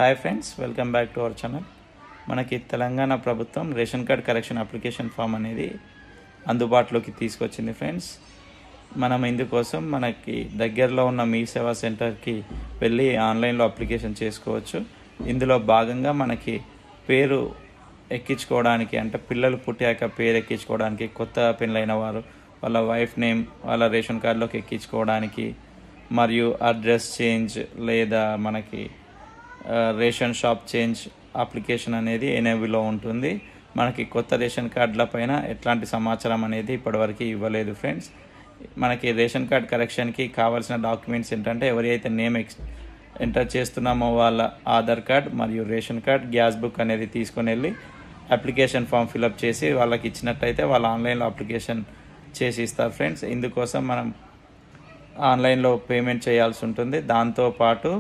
Hi friends, welcome back to our channel. మనకి తెలంగాణ ప్రభుత్వం ration card correction application form అనేది అందుబాటులోకి తీసుకొచ్చింది ఫ్రెండ్స్. మనం ఇందుకోసం మనకి దగ్గరలో ఉన్న మీ సేవా సెంటర్కి వెళ్ళి ఆన్లైన్లో అప్లికేషన్ చేసుకోవచ్చు. ఇందులో భాగంగా మనకి పేరు ఎక్కించుకోవడానికి, అంటే పిల్లలు పుట్టాక పేరు ఎక్కించుకోవడానికి, కొత్త పెళ్ళైన వారు వాళ్ళ వైఫ్ నేమ్ వాళ్ళ రేషన్ కార్డులోకి ఎక్కించుకోవడానికి, మరియు అడ్రస్ చేంజ్ లేదా మనకి రేషన్ షాప్ చేంజ్ అప్లికేషన్ అనేది ఎనేబుల్లో ఉంటుంది. మనకి కొత్త రేషన్ కార్డుల పైన ఎట్లాంటి సమాచారం అనేది ఇప్పటివరకు ఇవ్వలేదు ఫ్రెండ్స్. మనకి రేషన్ కార్డ్ కరెక్షన్కి కావాల్సిన డాక్యుమెంట్స్ ఏంటంటే, ఎవరైతే నేమ్ ఎంటర్ చేస్తున్నామో వాళ్ళ ఆధార్ కార్డ్ మరియు రేషన్ కార్డ్, గ్యాస్ బుక్ అనేది తీసుకొని వెళ్ళి అప్లికేషన్ ఫామ్ ఫిలప్ చేసి వాళ్ళకి ఇచ్చినట్టయితే వాళ్ళు ఆన్లైన్లో అప్లికేషన్ చేసి ఇస్తారు ఫ్రెండ్స్. ఇందుకోసం మనం ఆన్లైన్లో పేమెంట్ చేయాల్సి ఉంటుంది. దాంతోపాటు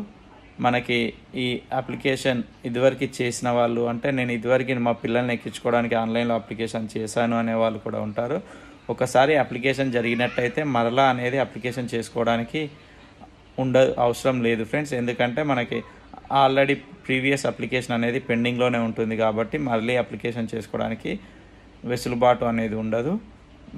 మనకి ఈ అప్లికేషన్ ఇదివరకు చేసిన వాళ్ళు, అంటే నేను ఇదివరకు మా పిల్లల్ని ఎక్కించుకోవడానికి ఆన్లైన్లో అప్లికేషన్ చేశాను అనే వాళ్ళు కూడా ఉంటారు. ఒకసారి అప్లికేషన్ జరిగినట్టయితే మరలా అనేది అప్లికేషన్ చేసుకోవడానికి అవసరం లేదు ఫ్రెండ్స్. ఎందుకంటే మనకి ఆల్రెడీ ప్రీవియస్ అప్లికేషన్ అనేది పెండింగ్లోనే ఉంటుంది కాబట్టి మళ్ళీ అప్లికేషన్ చేసుకోవడానికి వెసులుబాటు అనేది ఉండదు.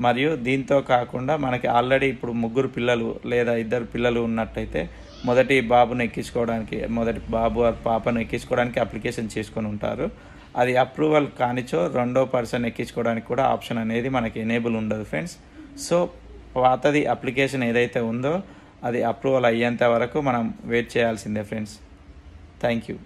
మరియు దీంతో కాకుండా మనకి ఆల్రెడీ ఇప్పుడు 3 పిల్లలు లేదా 2 పిల్లలు ఉన్నట్టయితే మొదటి బాబును ఎక్కించుకోవడానికి, మొదటి బాబు పాపను ఎక్కించుకోవడానికి అప్లికేషన్ చేసుకొని ఉంటారు. అది అప్రూవల్ కానిచో రెండో పర్సన్ ఎక్కించుకోవడానికి కూడా ఆప్షన్ అనేది మనకి ఎనేబుల్ ఉండదు ఫ్రెండ్స్. సో పాతది అప్లికేషన్ ఏదైతే ఉందో అది అప్రూవల్ అయ్యేంత వరకు మనం వెయిట్ చేయాల్సిందే ఫ్రెండ్స్. Thank you.